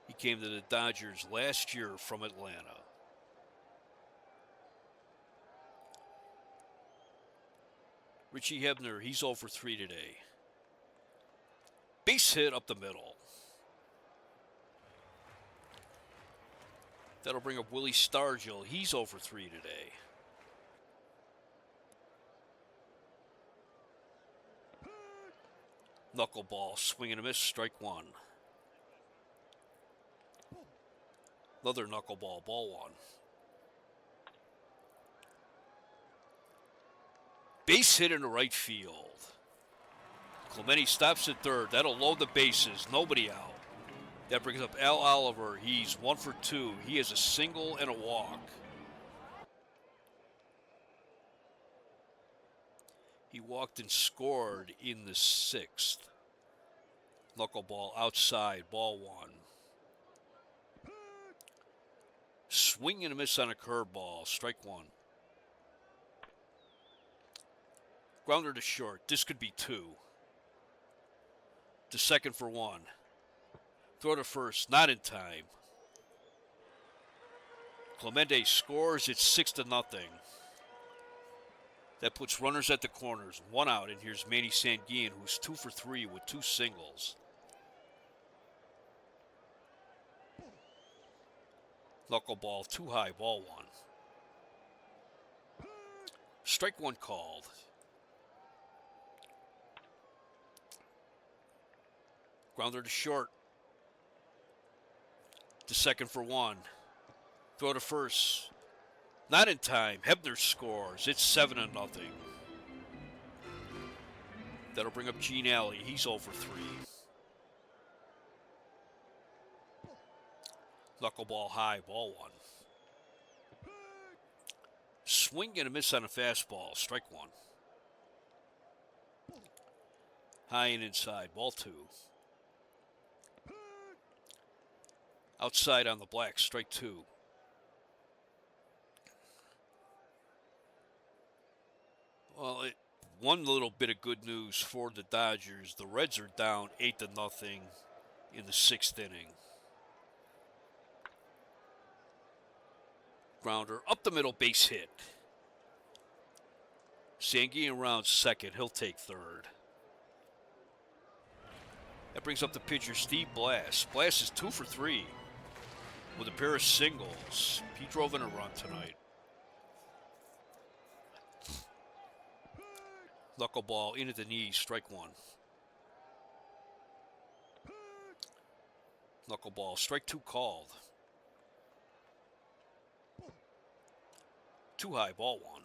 He came to the Dodgers last year from Atlanta. Richie Hebner, he's 0 for 3 today. Base hit up the middle. That'll bring up Willie Stargell. He's 0 for 3 today. Knuckleball, swing and a miss, strike 1. Another knuckleball, ball 1. Base hit into right field. Clemente stops at third. That'll load the bases. Nobody out. That brings up Al Oliver. He's 1 for 2. He has a single and a walk. He walked and scored in the 6th. Knuckleball outside, ball 1. Swing and a miss on a curveball, strike 1. Grounder to short. This could be 2. To second for 1. Throw to first, not in time. Clemente scores. It's 6-0. That puts runners at the corners. 1 out, and here's Manny Sanguillen, who's 2 for 3 with 2 singles. Knuckleball, too high, ball 1. Strike 1 called. Grounder to short. To second for 1. Throw to first. Not in time. Hebner scores. It's 7-0. That'll bring up Gene Alley. He's 0 for 3. Knuckleball high, ball 1. Swing and a miss on a fastball, strike 1. High and inside, ball 2. Outside on the black, strike 2. Well, one little bit of good news for the Dodgers. The Reds are down 8-0 in the 6th inning. Grounder up the middle, base hit. Sanguillen rounds second. He'll take third. That brings up the pitcher, Steve Blass. Blass is 2 for 3 with a pair of singles. He drove in a run tonight. Knuckleball in at the knees, strike 1. Knuckleball, strike 2 called. Too high, ball 1.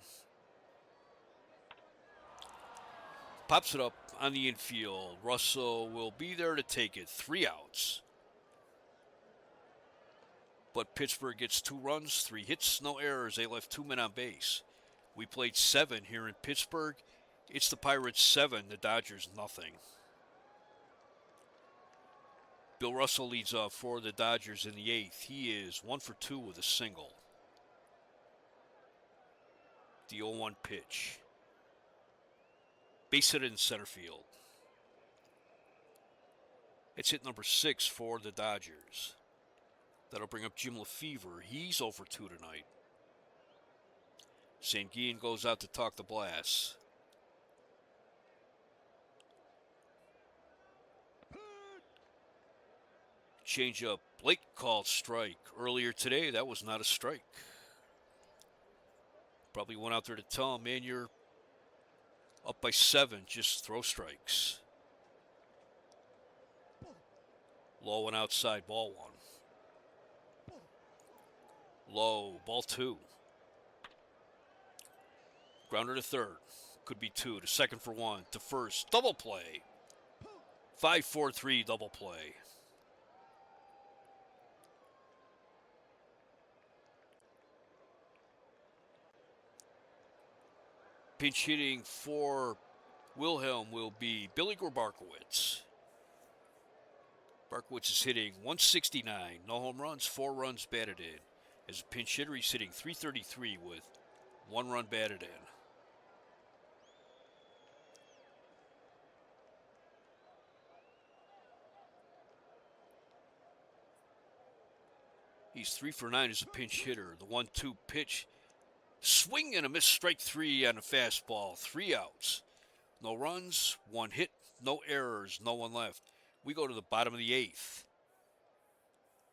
Pops it up on the infield. Russell will be there to take it. 3 outs. But Pittsburgh gets 2 runs, 3 hits, no errors. They left 2 men on base. We played 7 here in Pittsburgh. It's the Pirates 7, the Dodgers nothing. Bill Russell leads off for the Dodgers in the 8th. He is 1 for 2 with a single. The 0-1 pitch. Base hit in center field. It's hit number 6 for the Dodgers. That'll bring up Jim Lefevre. He's 0 for 2 tonight. Sanguin goes out to talk the Blasts. Change up. Blake called strike. Earlier today, that was not a strike. Probably went out there to tell him, man, you're up by 7. Just throw strikes. Low and outside, ball 1. Low, ball 2. Grounder to third. Could be 2. To second for 1. To first. Double play. 5-4-3 double play. Pinch hitting for Wilhelm will be Billy Grabarkowitz. Barkowitz is hitting .169. No home runs, 4 runs batted in. As a pinch hitter, he's hitting .333 with 1 run batted in. He's 3 for 9 as a pinch hitter. The 1-2 pitch. Swing and a miss, strike 3 on a fastball. 3 outs. No runs, 1 hit, no errors, no one left. We go to the bottom of the 8th.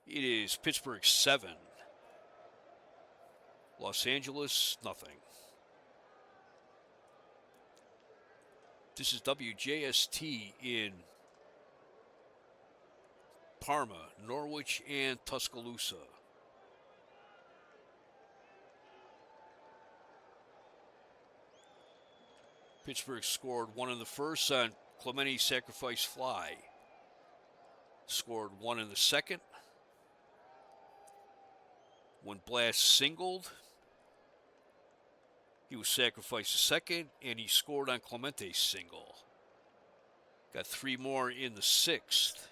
It is Pittsburgh 7. Los Angeles, nothing. This is WJST in Parma, Norwich, and Tuscaloosa. Pittsburgh scored 1 in the first on Clemente's sacrifice fly. Scored 1 in the second. When Blast singled, he was sacrificed a second, and he scored on Clemente's single. Got 3 more in the 6th.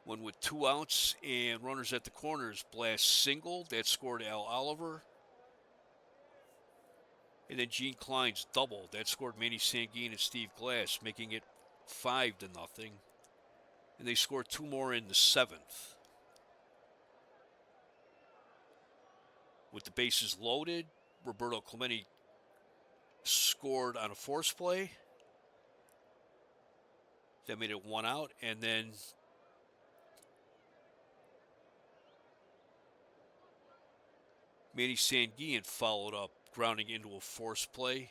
When with 2 outs and runners at the corners, Blast singled. That scored Al Oliver. And then Gene Klein's doubled. That scored Manny Sanguin and Steve Glass, making it 5-0. And they scored 2 more in the 7th. With the bases loaded, Roberto Clemente scored on a force play. That made it 1 out. And then Manny Sanguin followed up, grounding into a force play.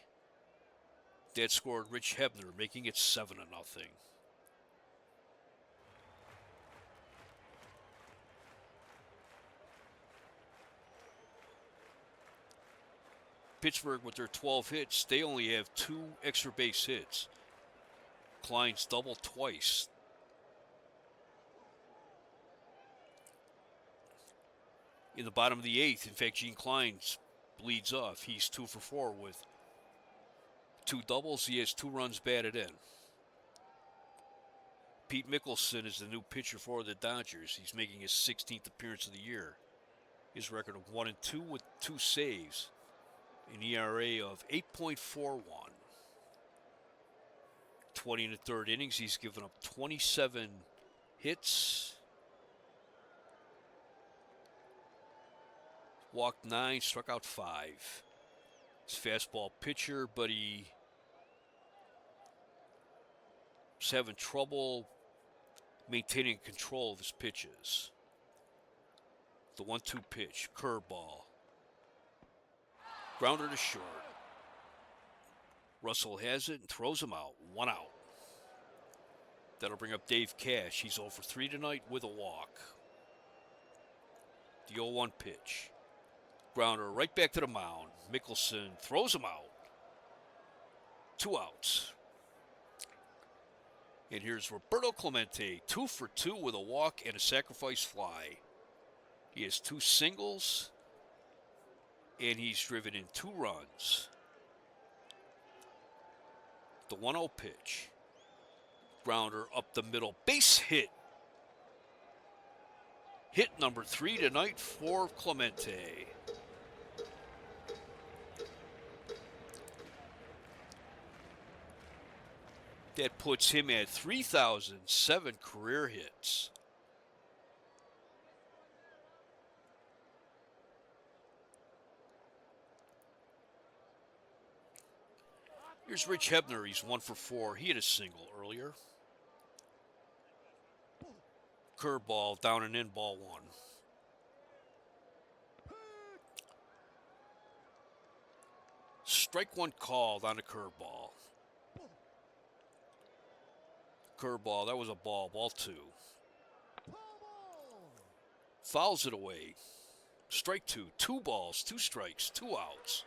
That scored Rich Hebner, making it 7-0. Pittsburgh, with their 12 hits, they only have 2 extra base hits. Klein's doubled twice. In the bottom of the 8th, in fact, Gene Klein bleeds off. He's 2 for 4 with 2 doubles. He has 2 runs batted in. Pete Mickelson is the new pitcher for the Dodgers. He's making his 16th appearance of the year. His record of 1-2 with 2 saves. An ERA of 8.41. 20 in the 3rd innings. He's given up 27 hits. Walked 9, struck out 5. He's a fastball pitcher, but he's having trouble maintaining control of his pitches. The 1-2 pitch, curveball. Grounder to short. Russell has it and throws him out. 1 out. That'll bring up Dave Cash. He's 0 for 3 tonight with a walk. The 0-1 pitch. Grounder right back to the mound. Mickelson throws him out. 2 outs. And here's Roberto Clemente, 2 for 2 with a walk and a sacrifice fly. He has 2 singles, and he's driven in 2 runs. The 1-0 pitch. Grounder up the middle. Base hit Hit number 3 tonight for Clemente. That puts him at 3,007 career hits. Here's Rich Hebner. He's 1 for 4. He hit a single earlier. Curveball, down and in, ball 1. Strike 1 called on a curveball. Curveball, that was a ball. Ball 2. Fouls it away. Strike 2. 2 balls, 2 strikes, 2 outs.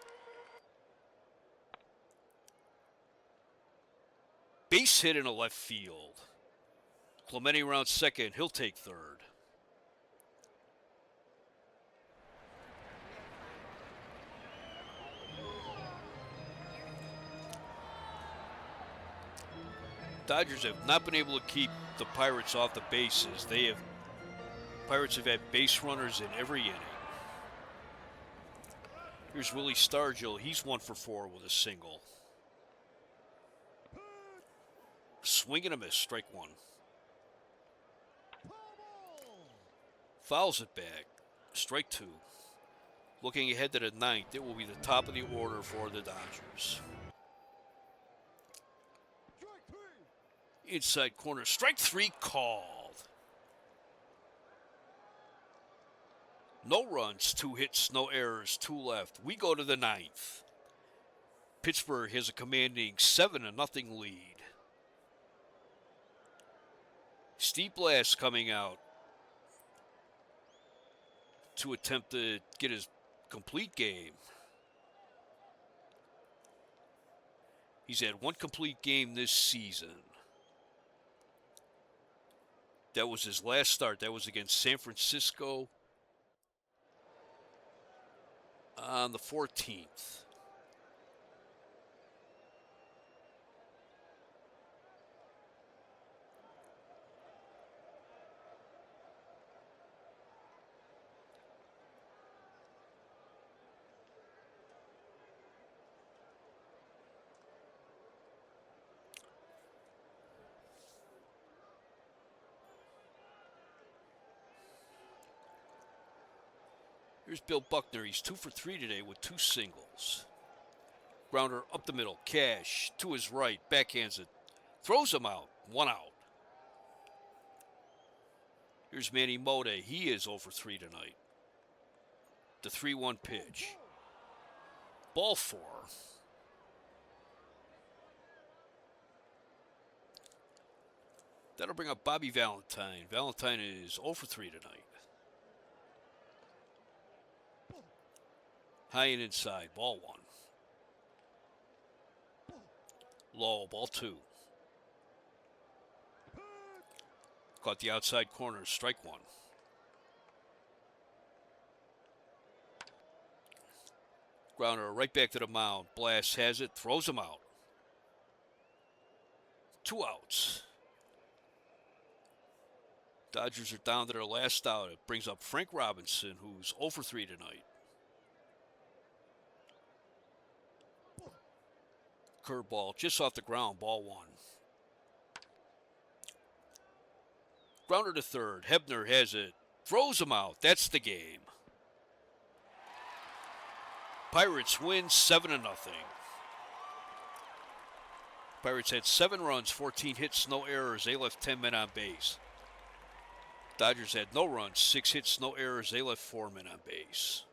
Base hit in a left field. Clemente rounds second. He'll take third. Dodgers have not been able to keep the Pirates off the bases. Pirates have had base runners in every inning. Here's Willie Stargell. He's 1 for 4 with a single. Swing and a miss. Strike 1. Fouls it back. Strike 2. Looking ahead to the ninth, it will be the top of the order for the Dodgers. Inside corner. Strike 3 called. No runs, 2 hits, no errors, 2 left. We go to the ninth. Pittsburgh has a commanding 7-0 lead. Steve Blass coming out to attempt to get his complete game. He's had 1 complete game this season. That was his last start. That was against San Francisco on the 14th. Here's Bill Buckner. He's 2 for 3 today with 2 singles. Grounder up the middle. Cash to his right. Backhands it. Throws him out. 1 out. Here's Manny Mota. He is 0 for 3 tonight. The 3-1 pitch. Ball 4. That'll bring up Bobby Valentine. Valentine is 0 for 3 tonight. High and inside. Ball 1. Low. Ball 2. Caught the outside corner. Strike 1. Grounder right back to the mound. Blass has it. Throws him out. 2 outs. Dodgers are down to their last out. It brings up Frank Robinson, who's 0 for 3 tonight. Curveball just off the ground. Ball 1. Grounder to third. Hebner has it. Throws him out. That's the game. Pirates win 7-0. Pirates had 7 runs, 14 hits, no errors. They left 10 men on base. Dodgers had no runs, 6 hits, no errors. They left 4 men on base.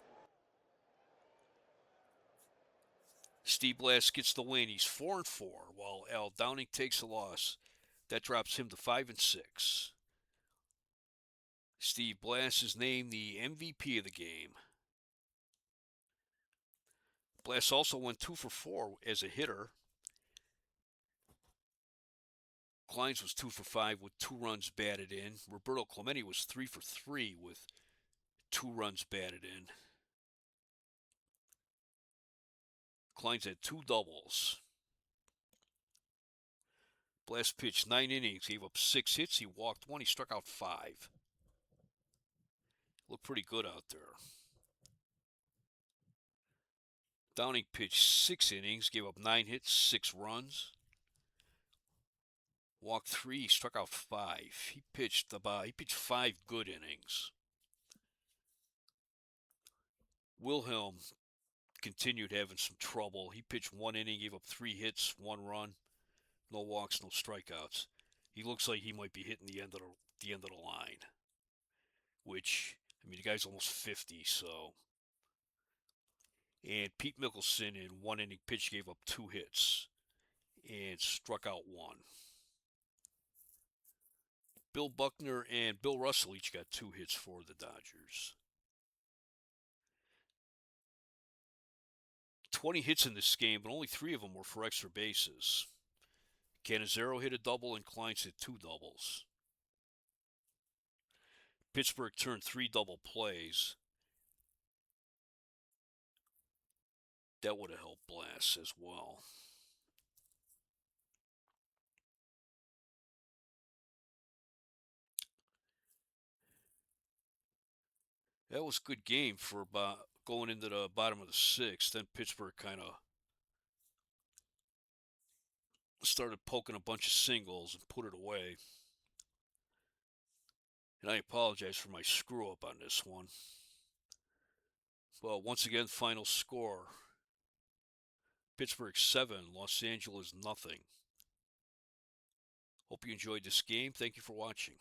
Steve Blass gets the win. He's 4 and 4, while Al Downing takes the loss. That drops him to 5 and 6. Steve Blass is named the MVP of the game. Blass also went 2 for 4 as a hitter. Kleins was 2 for 5 with 2 runs batted in. Roberto Clemente was 3 for 3 with 2 runs batted in. Kleins had 2 doubles. Blass pitched 9 innings, gave up 6 hits. He walked 1. He struck out 5. Looked pretty good out there. Downing pitched 6 innings, gave up 9 hits, 6 runs. Walked 3, struck out 5. He pitched 5 good innings. Wilhelm continued having some trouble. He pitched 1 inning, gave up 3 hits, 1 run, no walks, no strikeouts. He looks like he might be hitting the end of the line. Which, I mean, the guy's almost 50, so. And Pete Mickelson in 1 inning pitch gave up 2 hits and struck out 1. Bill Buckner and Bill Russell each got 2 hits for the Dodgers. 20 hits in this game, but only 3 of them were for extra bases. Cannizzaro hit a double and Kleins hit 2 doubles. Pittsburgh turned 3 double plays. That would have helped Blass as well. That was a good game for about going into the bottom of the 6th. Then Pittsburgh kind of started poking a bunch of singles and put it away. And I apologize for my screw up on this one. Well, once again, final score. Pittsburgh 7, Los Angeles nothing. Hope you enjoyed this game. Thank you for watching.